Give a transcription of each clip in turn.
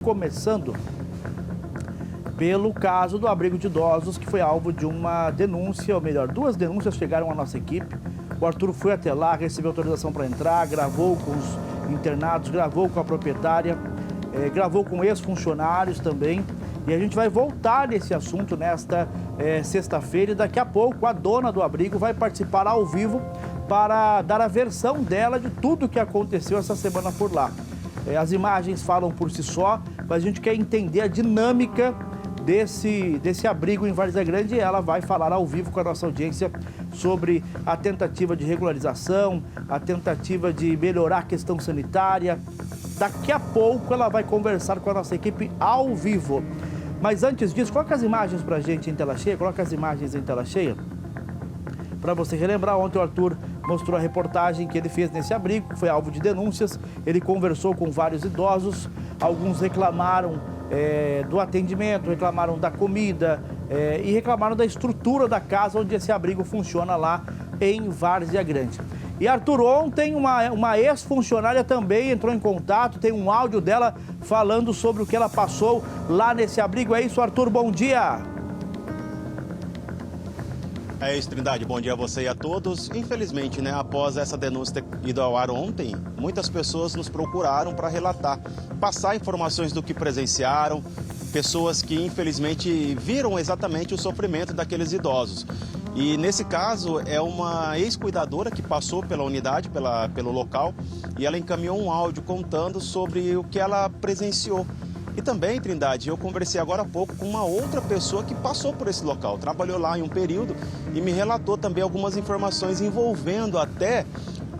Começando pelo caso do abrigo de idosos, que foi alvo de uma denúncia, ou melhor, duas denúncias chegaram à nossa equipe. O Arthur foi até lá, recebeu autorização para entrar, gravou com os internados, gravou com a proprietária, gravou com ex-funcionários também. E a gente vai voltar nesse assunto nesta sexta-feira, e daqui a pouco a dona do abrigo vai participar ao vivo para dar a versão dela de tudo que aconteceu essa semana por lá. As imagens falam por si só, mas a gente quer entender a dinâmica desse abrigo em Várzea Grande, e ela vai falar ao vivo com a nossa audiência sobre a tentativa de regularização, a tentativa de melhorar a questão sanitária. Daqui a pouco ela vai conversar com a nossa equipe ao vivo. Mas antes disso, coloca as imagens pra gente em tela cheia, coloca as imagens em tela cheia. Para você relembrar, ontem o Arthur mostrou a reportagem que ele fez nesse abrigo, que foi alvo de denúncias. Ele conversou com vários idosos, alguns reclamaram do atendimento, reclamaram da comida e reclamaram da estrutura da casa onde esse abrigo funciona lá em Várzea Grande. E Arthur, ontem uma ex-funcionária também entrou em contato, tem um áudio dela falando sobre o que ela passou lá nesse abrigo. É isso, Arthur, bom dia! É isso, Trindade. Bom dia a você e a todos. Infelizmente, após essa denúncia ter ido ao ar ontem, muitas pessoas nos procuraram para relatar, passar informações do que presenciaram, pessoas que infelizmente viram exatamente o sofrimento daqueles idosos. E nesse caso é uma ex-cuidadora que passou pela unidade, pelo local, e ela encaminhou um áudio contando sobre o que ela presenciou. E também, Trindade, eu conversei agora há pouco com uma outra pessoa que passou por esse local, trabalhou lá em um período e me relatou também algumas informações envolvendo até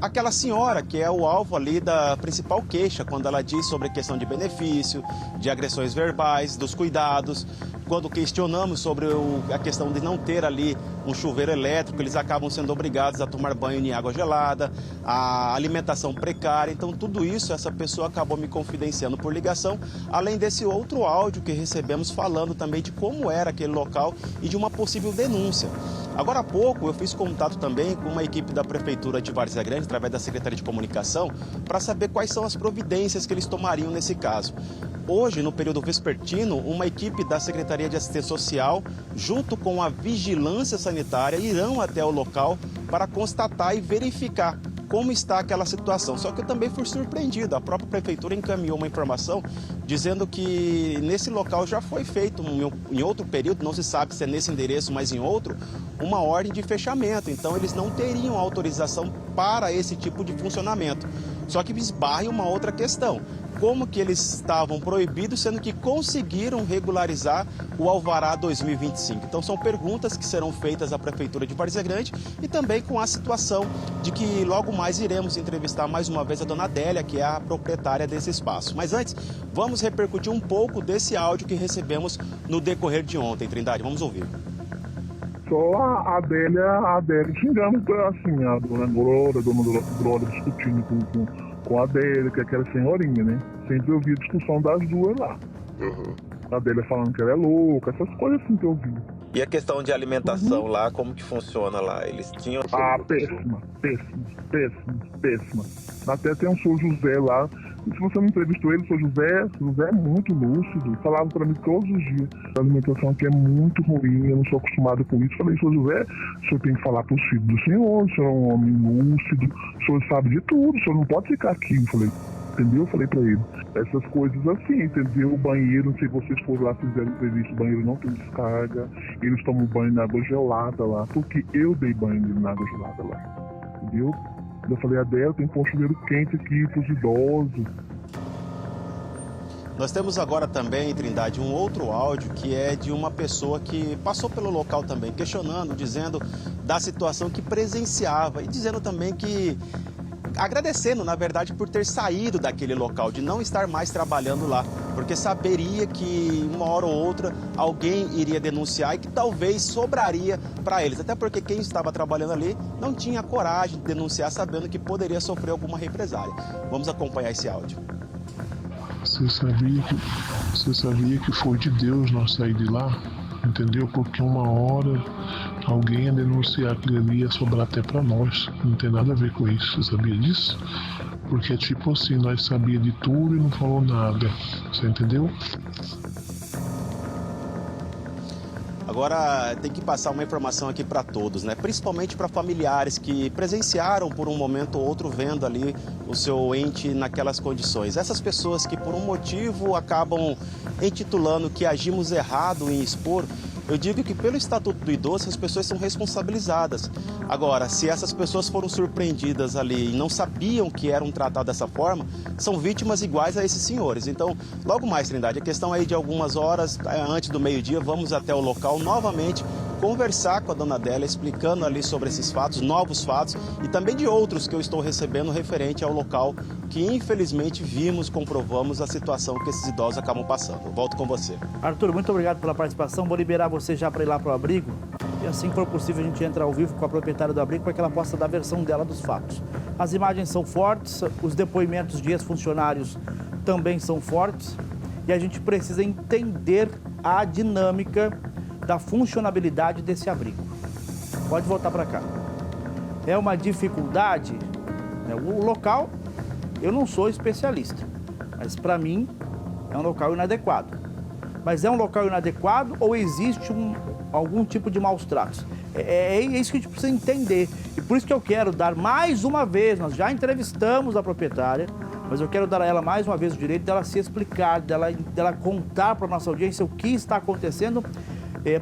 aquela senhora que é o alvo ali da principal queixa, quando ela diz sobre a questão de benefício, de agressões verbais, dos cuidados. Quando questionamos sobre a questão de não ter ali um chuveiro elétrico, eles acabam sendo obrigados a tomar banho em água gelada, a alimentação precária. Então, tudo isso essa pessoa acabou me confidenciando por ligação, além desse outro áudio que recebemos falando também de como era aquele local e de uma possível denúncia. Agora há pouco eu fiz contato também com uma equipe da Prefeitura de Várzea Grande, através da Secretaria de Comunicação, para saber quais são as providências que eles tomariam nesse caso. Hoje, no período vespertino, uma equipe da Secretaria de Assistência Social, junto com a Vigilância Sanitária, irão até o local para constatar e verificar como está aquela situação. Só que eu também fui surpreendido. A própria Prefeitura encaminhou uma informação dizendo que nesse local já foi feito, em outro período, não se sabe se é nesse endereço, mas em outro, uma ordem de fechamento. Então, eles não teriam autorização para esse tipo de funcionamento. Só que esbarra em uma outra questão. Como que eles estavam proibidos, sendo que conseguiram regularizar o Alvará 2025? Então, são perguntas que serão feitas à Prefeitura de Várzea Grande e também com a situação de que logo mais iremos entrevistar mais uma vez a dona Adélia, que é a proprietária desse espaço. Mas antes, vamos repercutir um pouco desse áudio que recebemos no decorrer de ontem, Trindade. Vamos ouvir. Só a Adélia xingando, assim, a dona Glória discutindo com a Adélia, que é aquela senhorinha, né? Sempre eu vi a discussão das duas lá. Uhum. A Adélia falando que ela é louca, essas coisas assim que eu vi. E a questão de alimentação lá, como que funciona lá? Eles tinham... péssima. Até tem um senhor José lá. Se você não entrevistou ele, o senhor José é muito lúcido. Falava para mim todos os dias. A alimentação aqui é muito ruim, eu não sou acostumado com isso. Falei, senhor José, o senhor tem que falar para os filhos do senhor, o senhor é um homem lúcido, o senhor sabe de tudo, o senhor não pode ficar aqui. Eu falei, entendeu? Eu falei para ele. Essas coisas assim, entendeu? O banheiro, não sei se vocês foram lá, fizeram entrevista, o banheiro não tem descarga, eles tomam banho na água gelada lá, porque eu dei banho na água gelada lá, entendeu? Eu falei, Adélia, tem que pôr um chuveiro quente aqui para os idosos. Nós temos agora também, Trindade, um outro áudio que é de uma pessoa que passou pelo local também, questionando, dizendo da situação que presenciava e dizendo também que... agradecendo, na verdade, por ter saído daquele local, de não estar mais trabalhando lá, porque saberia que uma hora ou outra alguém iria denunciar e que talvez sobraria para eles, até porque quem estava trabalhando ali não tinha coragem de denunciar, sabendo que poderia sofrer alguma represália. Vamos acompanhar esse áudio. Você sabia que foi de Deus nós sair de lá? entendeu? Porque uma hora alguém ia denunciar aquilo ali, ia sobrar até pra nós. Não tem nada a ver com isso, você sabia disso? Porque tipo assim, nós sabíamos de tudo e não falou nada, você entendeu? Agora tem que passar uma informação aqui para todos, né? Principalmente para familiares que presenciaram por um momento ou outro vendo ali o seu ente naquelas condições. Essas pessoas que por um motivo acabam intitulando que agimos errado em expor, eu digo que pelo Estatuto do Idoso as pessoas são responsabilizadas. Agora, se essas pessoas foram surpreendidas ali e não sabiam que eram tratadas dessa forma, são vítimas iguais a esses senhores. Então, logo mais, Trindade, a questão aí de algumas horas antes do meio-dia, vamos até o local novamente conversar com a dona Adélia, explicando ali sobre esses fatos, novos fatos e também de outros que eu estou recebendo referente ao local que infelizmente vimos, comprovamos a situação que esses idosos acabam passando. Eu volto com você. Arthur, muito obrigado pela participação. Vou liberar você já para ir lá para o abrigo. E assim que for possível, a gente entra ao vivo com a proprietária do abrigo para que ela possa dar a versão dela dos fatos. As imagens são fortes, os depoimentos de ex-funcionários também são fortes. E a gente precisa entender a dinâmica da funcionabilidade desse abrigo. Pode voltar para cá. É uma dificuldade, né? O local, eu não sou especialista, mas para mim é um local inadequado. Mas é um local inadequado ou existe algum tipo de maus tratos? É isso que a gente precisa entender. E por isso que eu quero dar mais uma vez, nós já entrevistamos a proprietária, mas eu quero dar a ela mais uma vez o direito dela se explicar, dela contar para a nossa audiência o que está acontecendo.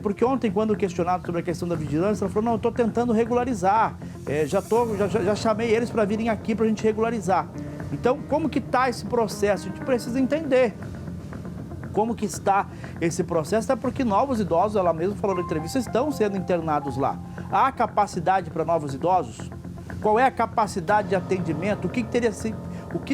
Porque ontem, quando questionado sobre a questão da vigilância, ela falou, não, eu estou tentando regularizar, já chamei eles para virem aqui para a gente regularizar. Então, como que está esse processo? A gente precisa entender como que está esse processo, até porque novos idosos, ela mesma falou na entrevista, estão sendo internados lá. Há capacidade para novos idosos? Qual é a capacidade de atendimento? O que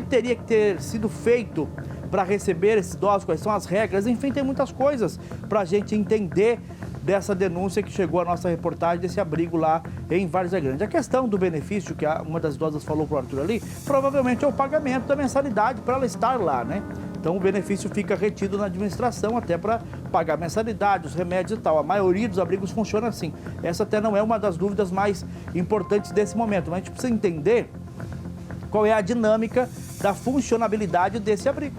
teria que ter sido feito para receber esses idosos, quais são as regras, enfim, tem muitas coisas para a gente entender dessa denúncia que chegou à nossa reportagem desse abrigo lá em Várzea Grande. A questão do benefício, que uma das idosas falou para o Arthur ali, provavelmente é o pagamento da mensalidade para ela estar lá, né? Então o benefício fica retido na administração até para pagar mensalidade, os remédios e tal. A maioria dos abrigos funciona assim. Essa até não é uma das dúvidas mais importantes desse momento, mas a gente precisa entender qual é a dinâmica da funcionabilidade desse abrigo.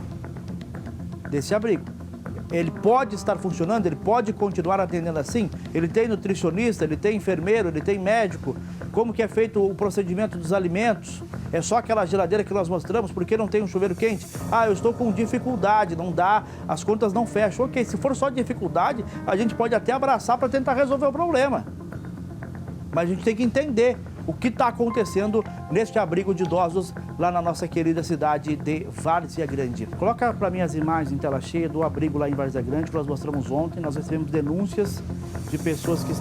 Ele pode estar funcionando, ele pode continuar atendendo assim, ele tem nutricionista, ele tem enfermeiro, ele tem médico, como que é feito o procedimento dos alimentos, é só aquela geladeira que nós mostramos, porque não tem um chuveiro quente? Ah, eu estou com dificuldade, não dá, as contas não fecham. Ok, se for só dificuldade, a gente pode até abraçar para tentar resolver o problema. Mas a gente tem que entender o que está acontecendo neste abrigo de idosos lá na nossa querida cidade de Várzea Grande. Coloca para mim as imagens em tela cheia do abrigo lá em Várzea Grande, que nós mostramos ontem. Nós recebemos denúncias de pessoas que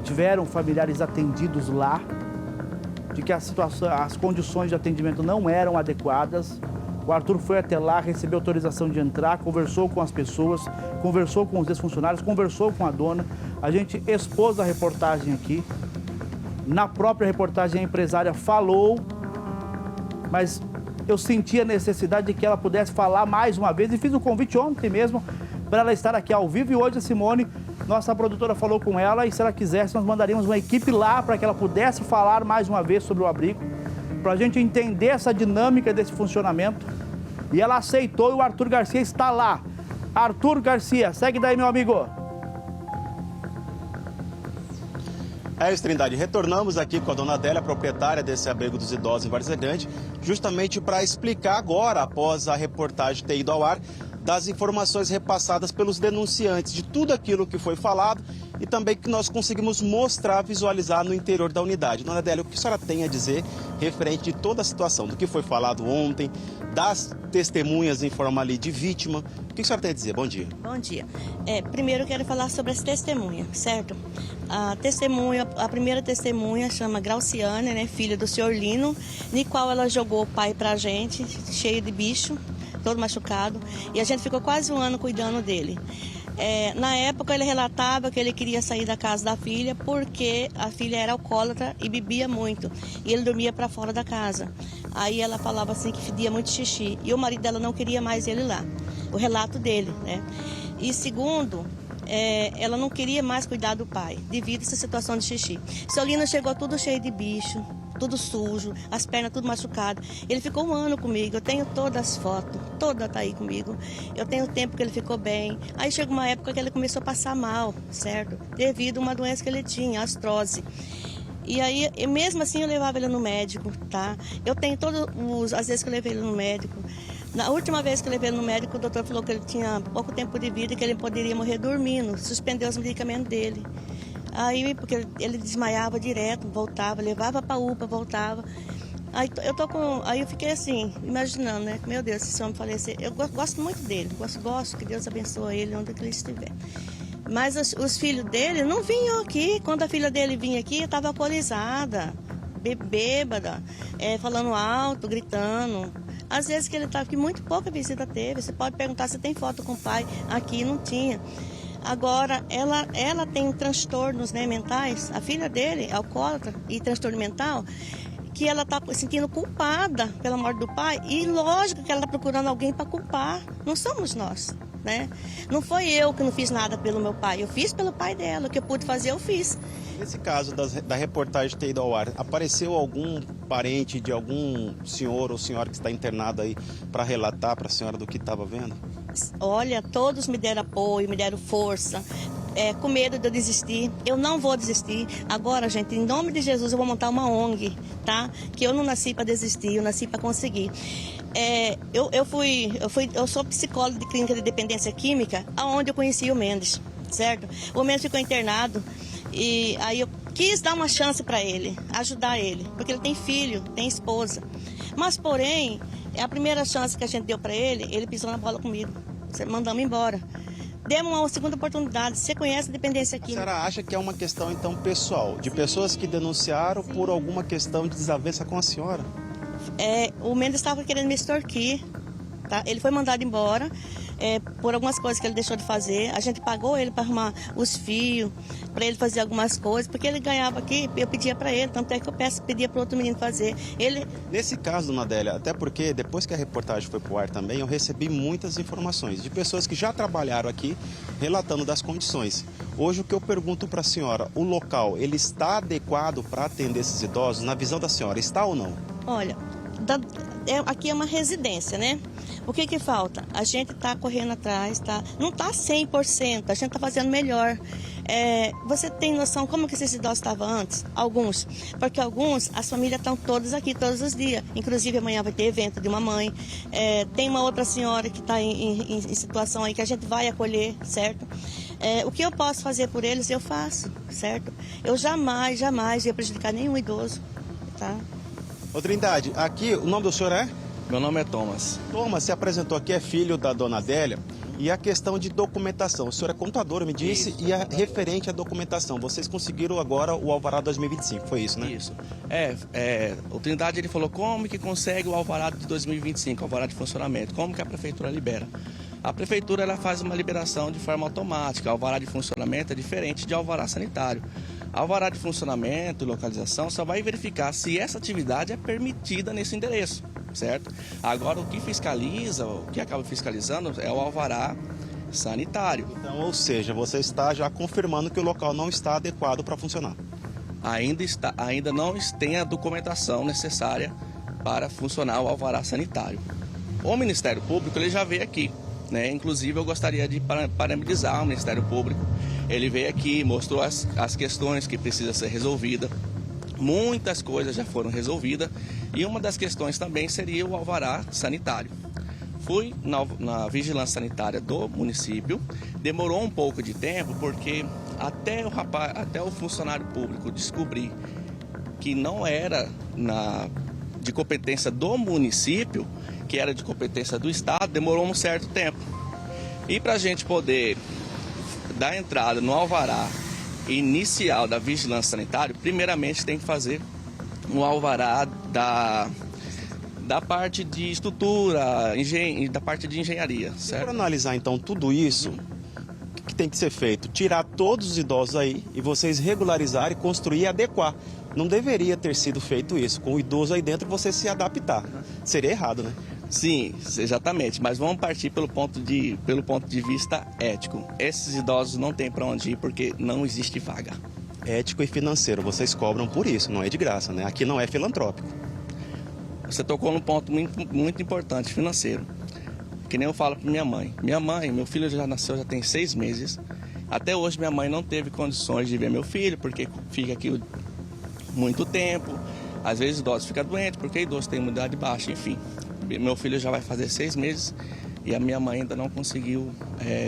tiveram familiares atendidos lá, de que as condições de atendimento não eram adequadas. O Arthur foi até lá, recebeu autorização de entrar, conversou com as pessoas, conversou com os ex-funcionários, conversou com a dona. A gente expôs a reportagem aqui. Na própria reportagem, a empresária falou, mas eu senti a necessidade de que ela pudesse falar mais uma vez e fiz o convite ontem mesmo para ela estar aqui ao vivo. E hoje a Simone, nossa produtora, falou com ela e se ela quisesse, nós mandaríamos uma equipe lá para que ela pudesse falar mais uma vez sobre o abrigo, para a gente entender essa dinâmica desse funcionamento. E ela aceitou e o Arthur Garcia está lá. Arthur Garcia, segue daí, meu amigo. É isso, Trindade. Retornamos aqui com a dona Adélia, proprietária desse abrigo dos idosos em Várzea Grande, justamente para explicar agora, após a reportagem ter ido ao ar, das informações repassadas pelos denunciantes, de tudo aquilo que foi falado e também que nós conseguimos mostrar, visualizar no interior da unidade. Dona Adélia, o que a senhora tem a dizer referente de toda a situação, do que foi falado ontem, das testemunhas em forma ali de vítima? O que a senhora tem a dizer? Bom dia. Bom dia. Primeiro eu quero falar sobre as testemunhas, certo? A primeira testemunha chama Grauciane, né, filha do senhor Lino, no qual ela jogou o pai pra gente, cheio de bicho, todo machucado, e a gente ficou quase um ano cuidando dele. Na época ele relatava que ele queria sair da casa da filha porque a filha era alcoólatra e bebia muito, e ele dormia para fora da casa. Aí ela falava assim que fedia muito xixi, e o marido dela não queria mais ele lá, o relato dele, né? E segundo, ela não queria mais cuidar do pai, devido a essa situação de xixi. Seu Lino chegou tudo cheio de bicho, tudo sujo, as pernas tudo machucadas. Ele ficou um ano comigo, eu tenho todas as fotos, toda tá aí comigo. Eu tenho o tempo que ele ficou bem. Aí chegou uma época que ele começou a passar mal, certo? Devido a uma doença que ele tinha, artrose. E aí, mesmo assim, eu levava ele no médico, tá? Eu tenho as vezes que eu levei ele no médico. Na última vez que eu levei ele no médico, o doutor falou que ele tinha pouco tempo de vida e que ele poderia morrer dormindo, suspendeu os medicamentos dele. Aí, porque ele desmaiava direto, voltava, levava para UPA, voltava. Aí eu fiquei assim, imaginando, né? Meu Deus, se esse homem falecer. Eu gosto muito dele, gosto que Deus abençoe ele onde que ele estiver. Mas os filhos dele não vinham aqui. Quando a filha dele vinha aqui, estava alcoolizada, bêbada, falando alto, gritando. Às vezes que ele estava aqui, muito pouca visita teve. Você pode perguntar se tem foto com o pai. Aqui não tinha. Agora, ela tem transtornos, né, mentais. A filha dele é alcoólatra e transtorno mental, que ela está se sentindo culpada pela morte do pai. E lógico que ela está procurando alguém para culpar. Não somos nós. Né? Não foi eu que não fiz nada pelo meu pai, eu fiz pelo pai dela, o que eu pude fazer eu fiz. Nesse caso da reportagem ter ido ao ar, apareceu algum parente de algum senhor ou senhora que está internado aí para relatar para a senhora do que estava vendo? Olha, todos me deram apoio, me deram força, com medo de eu desistir. Eu não vou desistir. Agora, gente, em nome de Jesus, eu vou montar uma ONG, tá? Que eu não nasci para desistir, eu nasci para conseguir. Eu sou psicóloga de clínica de dependência química, aonde eu conheci o Mendes, certo? O Mendes ficou internado e aí eu quis dar uma chance para ele, ajudar ele, porque ele tem filho, tem esposa. Mas, porém, a primeira chance que a gente deu para ele pisou na bola comigo. Mandamos embora. Demos uma segunda oportunidade. Você conhece a dependência química? A senhora acha que é uma questão, então, pessoal, de pessoas que denunciaram por alguma questão de desavença com a senhora? O Mendes estava querendo me extorquir, tá? Ele foi mandado embora por algumas coisas que ele deixou de fazer. A gente pagou ele para arrumar os fios, para ele fazer algumas coisas, porque ele ganhava aqui, eu pedia para ele, tanto é que eu pedia para outro menino fazer. Nesse caso, dona Adélia, até porque depois que a reportagem foi para o ar também, eu recebi muitas informações de pessoas que já trabalharam aqui relatando das condições. Hoje o que eu pergunto para a senhora, o local, ele está adequado para atender esses idosos? Na visão da senhora, está ou não? Olha, aqui é uma residência, né? O que falta? A gente está correndo atrás, tá? Não está 100%, a gente está fazendo melhor. Você tem noção como que esses idosos estavam antes? Alguns. Porque alguns, as famílias estão todas aqui, todos os dias. Inclusive, amanhã vai ter evento de uma mãe. Tem uma outra senhora que está em situação aí que a gente vai acolher, certo? O que eu posso fazer por eles, eu faço, certo? Eu jamais ia prejudicar nenhum idoso, tá? Ô Trindade, aqui, o nome do senhor é? Meu nome é Thomas. Thomas, se apresentou aqui, é filho da dona Adélia. E a questão de documentação, o senhor é contador, me disse, isso. E a referente à documentação, vocês conseguiram agora o Alvará 2025, foi isso, né? Isso. O Trindade, ele falou como que consegue o Alvará de 2025, o Alvará de funcionamento, como que a prefeitura libera. A prefeitura, ela faz uma liberação de forma automática, o Alvará de funcionamento é diferente de Alvará sanitário. Alvará de funcionamento e localização só vai verificar se essa atividade é permitida nesse endereço, certo? Agora, o que fiscaliza, o que acaba fiscalizando é o alvará sanitário. Então, ou seja, você está já confirmando que o local não está adequado para funcionar? Ainda não tem a documentação necessária para funcionar o alvará sanitário. O Ministério Público, ele já veio aqui, né? Inclusive, eu gostaria de parabenizar o Ministério Público. Ele veio aqui, mostrou as questões que precisam ser resolvidas. Muitas coisas já foram resolvidas e uma das questões também seria o alvará sanitário. Fui na vigilância sanitária do município, demorou um pouco de tempo porque até o funcionário público descobrir que não era de competência do município, que era de competência do estado, demorou um certo tempo. E para a gente poder dar entrada no alvará inicial da vigilância sanitária, primeiramente tem que fazer um alvará da parte de estrutura, da parte de engenharia, certo? Para analisar então tudo isso, o que tem que ser feito? Tirar todos os idosos aí e vocês regularizarem, construir e adequar. Não deveria ter sido feito isso, com o idoso aí dentro você se adaptar. Seria errado, né? Sim, exatamente, mas vamos partir pelo ponto de vista ético. Esses idosos não têm para onde ir porque não existe vaga. Ético e financeiro, vocês cobram por isso, não é de graça, né? Aqui não é filantrópico. Você tocou num ponto muito importante, financeiro. Que nem eu falo para minha mãe. Meu filho já nasceu, já tem 6 meses. Até hoje minha mãe não teve condições de ver meu filho, porque fica aqui muito tempo. Às vezes idoso fica doente, porque idoso tem imunidade baixa, enfim. Meu filho já vai fazer 6 meses e a minha mãe ainda não conseguiu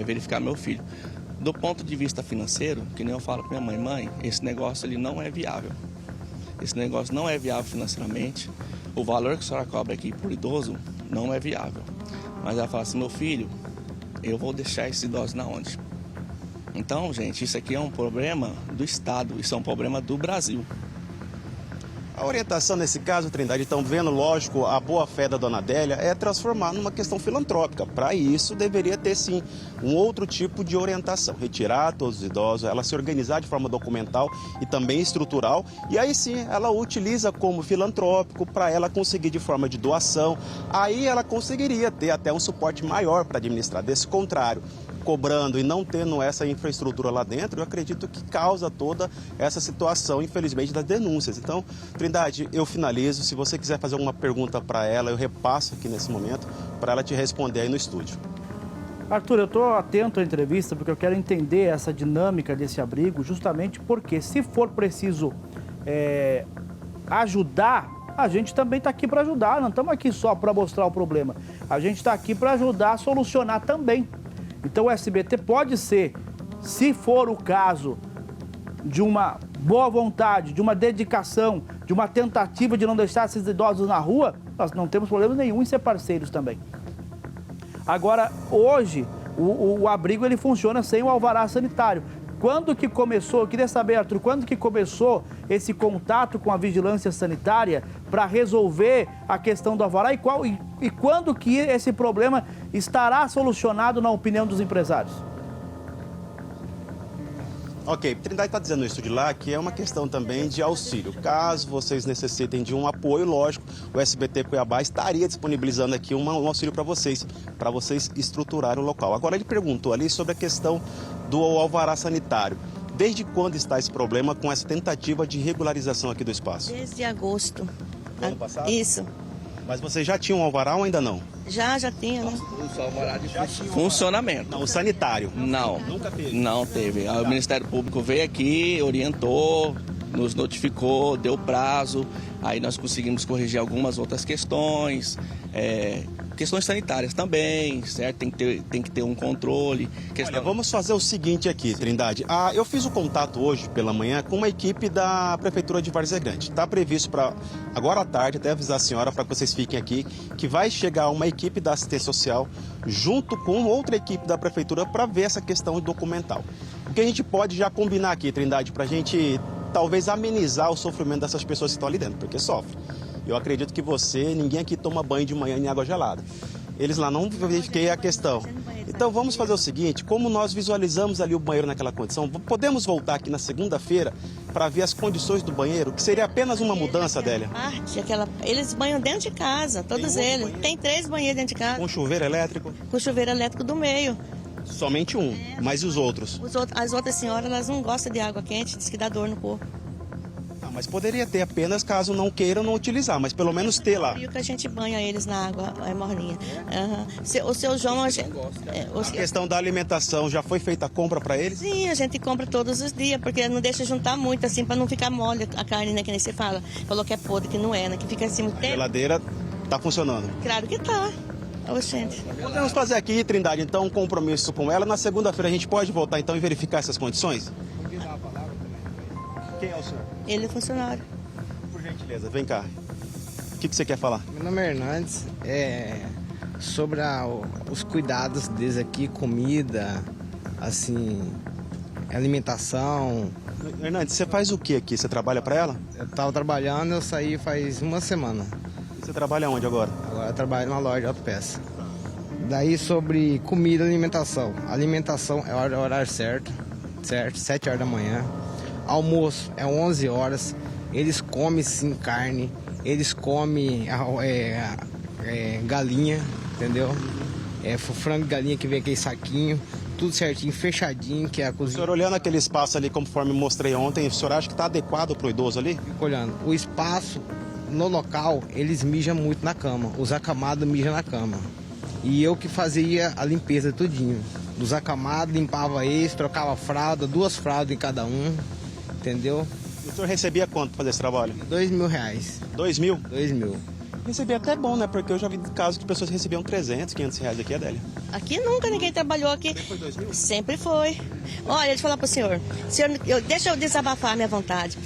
verificar meu filho. Do ponto de vista financeiro, que nem eu falo para minha mãe, esse negócio ele não é viável. Esse negócio não é viável financeiramente. O valor que a senhora cobra aqui por idoso não é viável. Mas ela fala assim, meu filho, eu vou deixar esse idoso na onde? Então, gente, isso aqui é um problema do Estado, isso é um problema do Brasil. A orientação nesse caso, Trindade, então vendo, lógico, a boa-fé da dona Adélia é transformar numa questão filantrópica. Para isso, deveria ter, sim, um outro tipo de orientação. Retirar todos os idosos, ela se organizar de forma documental e também estrutural. E aí, sim, ela utiliza como filantrópico para ela conseguir de forma de doação. Aí ela conseguiria ter até um suporte maior para administrar. Desse contrário, cobrando e não tendo essa infraestrutura lá dentro, eu acredito que causa toda essa situação, infelizmente, das denúncias. Então, Trindade, eu finalizo. Se você quiser fazer alguma pergunta para ela, eu repasso aqui nesse momento para ela te responder aí no estúdio. Arthur, eu estou atento à entrevista porque eu quero entender essa dinâmica desse abrigo, justamente porque se for preciso ajudar, a gente também está aqui para ajudar, não estamos aqui só para mostrar o problema. A gente está aqui para ajudar a solucionar também. Então o SBT pode ser, se for o caso de uma boa vontade, de uma dedicação, de uma tentativa de não deixar esses idosos na rua, nós não temos problema nenhum em ser parceiros também. Agora, hoje, o abrigo ele funciona sem o alvará sanitário. Quando que começou, eu queria saber, Arthur, quando que começou esse contato com a vigilância sanitária para resolver a questão do alvará e quando que esse problema estará solucionado na opinião dos empresários? Ok, Trindade está dizendo no estúdio lá que é uma questão também de auxílio. Caso vocês necessitem de um apoio, lógico, o SBT Cuiabá estaria disponibilizando aqui um auxílio para vocês estruturarem o local. Agora ele perguntou ali sobre a questão do alvará sanitário. Desde quando está esse problema com essa tentativa de regularização aqui do espaço? Desde agosto. Do ano passado? Isso. Mas vocês já tinham um alvará ou ainda não? Já tinha, né? O alvará de funcionamento. Não, o sanitário. Não. Nunca teve? Não teve. O Ministério Público veio aqui, orientou, nos notificou, deu prazo, aí nós conseguimos corrigir algumas outras questões, questões sanitárias também, certo? Tem que ter um controle. Olha, vamos fazer o seguinte aqui, Trindade. Eu fiz o contato hoje pela manhã com uma equipe da Prefeitura de Várzea Grande. Está previsto para agora à tarde, até avisar a senhora para que vocês fiquem aqui, que vai chegar uma equipe da assistência social junto com outra equipe da Prefeitura para ver essa questão documental. O que a gente pode já combinar aqui, Trindade, para a gente talvez amenizar o sofrimento dessas pessoas que estão ali dentro, porque sofrem. Eu acredito que ninguém aqui toma banho de manhã em água gelada. Eles lá não verifiquei a questão. Então vamos fazer o seguinte, como nós visualizamos ali o banheiro naquela condição, podemos voltar aqui na segunda-feira para ver as condições do banheiro, que seria apenas uma mudança, Adélia? Eles banham dentro de casa, todos eles. Tem 3 banheiros dentro de casa. Com chuveiro elétrico? Com chuveiro elétrico do meio. Somente um, mas e os outros? As outras senhoras, elas não gostam de água quente, diz que dá dor no corpo. Mas poderia ter apenas caso não queiram não utilizar, mas pelo menos ter lá. E o que a gente banha eles na água morninha. O seu João... A questão da alimentação, já foi feita a compra para eles? Sim, a gente compra todos os dias, porque não deixa juntar muito, assim, para não ficar mole a carne, né, que nem você fala. Falou que é podre, que não é, né, que fica assim muito tempo. A geladeira tá funcionando? Claro que tá. Oxente. Podemos fazer aqui, Trindade, então, um compromisso com ela. Na segunda-feira a gente pode voltar, então, e verificar essas condições? Quem é o senhor? Ele é funcionário. Por gentileza, vem cá. O que você quer falar? Meu nome é Hernandes. Sobre os cuidados deles aqui, comida, assim, alimentação. Hernandes, você faz o que aqui? Você trabalha para ela? Eu estava trabalhando, eu saí faz uma semana. E você trabalha onde agora? Agora eu trabalho numa loja de autopeça. Daí sobre comida e alimentação. Alimentação é o horário certo, 7 horas da manhã. Almoço é 11 horas, eles comem sim carne, eles comem galinha, entendeu? Frango e galinha que vem aquele saquinho, tudo certinho, fechadinho, que é a O cozinha. senhor olhando aquele espaço ali, conforme mostrei ontem, o senhor acha que está adequado para o idoso ali? Fico olhando. O espaço, no local, eles mijam muito na cama. Os acamados mijam na cama. E eu que fazia a limpeza tudinho. Dos acamados, limpava eles, trocava fralda, 2 fraldas em cada um, entendeu? O senhor recebia quanto para fazer esse trabalho? R$2.000. 2 mil? 2.000. Recebia até bom, né? Porque eu já vi casos de pessoas que recebiam 300, 500 reais aqui, Adélia. Aqui nunca ninguém trabalhou aqui. Sempre foi 2 mil? Sempre foi. Olha, deixa eu falar pro senhor. Deixa eu desabafar a minha vontade.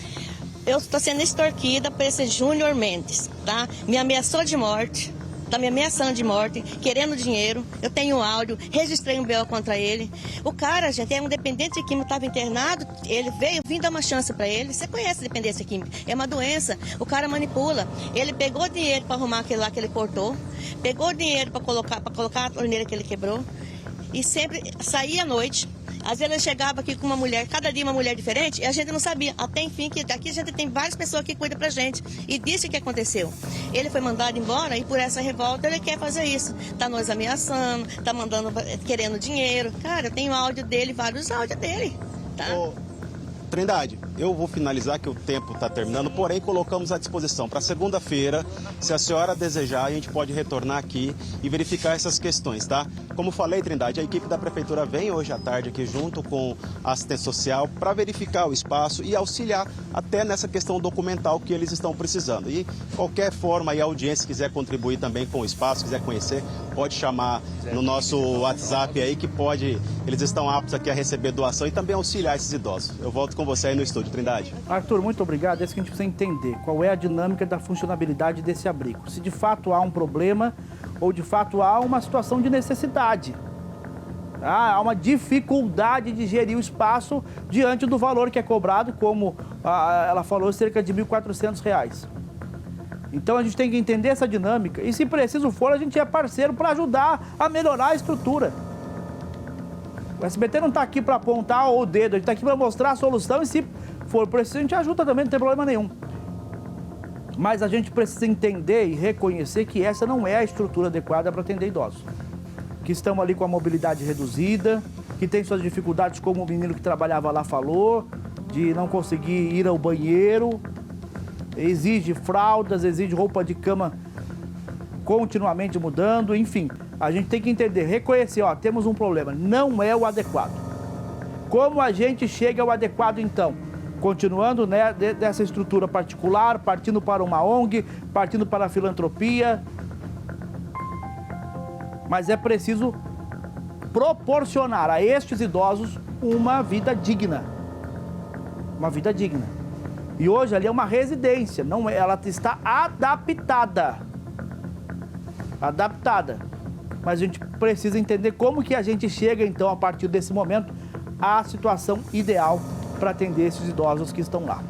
Eu estou sendo extorquida por esse Júnior Mendes, tá? Me ameaçou de morte. Tá me ameaçando de morte, querendo dinheiro. Eu tenho áudio, registrei um BO contra ele. O cara, gente, é um dependente químico, estava internado. Ele vim dar uma chance para ele. Você conhece a dependência química? É uma doença. O cara manipula. Ele pegou dinheiro para arrumar aquele lá que ele cortou. Pegou dinheiro para colocar a torneira que ele quebrou. E sempre saía à noite. Às vezes ele chegava aqui com uma mulher, cada dia uma mulher diferente, e a gente não sabia. Até enfim, que aqui a gente tem várias pessoas que cuidam pra gente. E disse o que aconteceu. Ele foi mandado embora e por essa revolta ele quer fazer isso. Tá nos ameaçando, tá querendo dinheiro. Cara, eu tenho áudio dele, vários áudios dele. Tá? Ô, Trindade, eu vou finalizar que o tempo está terminando, porém colocamos à disposição para segunda-feira, se a senhora desejar, a gente pode retornar aqui e verificar essas questões, tá? Como falei, Trindade, a equipe da Prefeitura vem hoje à tarde aqui junto com a assistência social para verificar o espaço e auxiliar até nessa questão documental que eles estão precisando. E qualquer forma aí a audiência quiser contribuir também com o espaço, quiser conhecer, pode chamar no nosso WhatsApp aí que eles estão aptos aqui a receber doação e também auxiliar esses idosos. Eu volto com você aí no estúdio, Trindade. Arthur, muito obrigado. É isso que a gente precisa entender. Qual é a dinâmica da funcionabilidade desse abrigo? Se de fato há um problema ou de fato há uma situação de necessidade. Há uma dificuldade de gerir o espaço diante do valor que é cobrado, como ela falou, cerca de R$ 1.400. Então a gente tem que entender essa dinâmica e, se preciso for, a gente é parceiro para ajudar a melhorar a estrutura. O SBT não está aqui para apontar o dedo, a gente está aqui para mostrar a solução e, se for preciso, a gente ajuda também, não tem problema nenhum. Mas a gente precisa entender e reconhecer que essa não é a estrutura adequada para atender idosos. Que estão ali com a mobilidade reduzida, que tem suas dificuldades, como o menino que trabalhava lá falou, de não conseguir ir ao banheiro, exige fraldas, exige roupa de cama continuamente mudando, enfim. A gente tem que entender, reconhecer, temos um problema, não é o adequado. Como a gente chega ao adequado, então? Continuando, né, dessa estrutura particular, partindo para uma ONG, partindo para a filantropia. Mas é preciso proporcionar a estes idosos uma vida digna. Uma vida digna. E hoje ali é uma residência, não é, ela está adaptada. Adaptada. Mas a gente precisa entender como que a gente chega, então, a partir desse momento, à situação ideal para atender esses idosos que estão lá.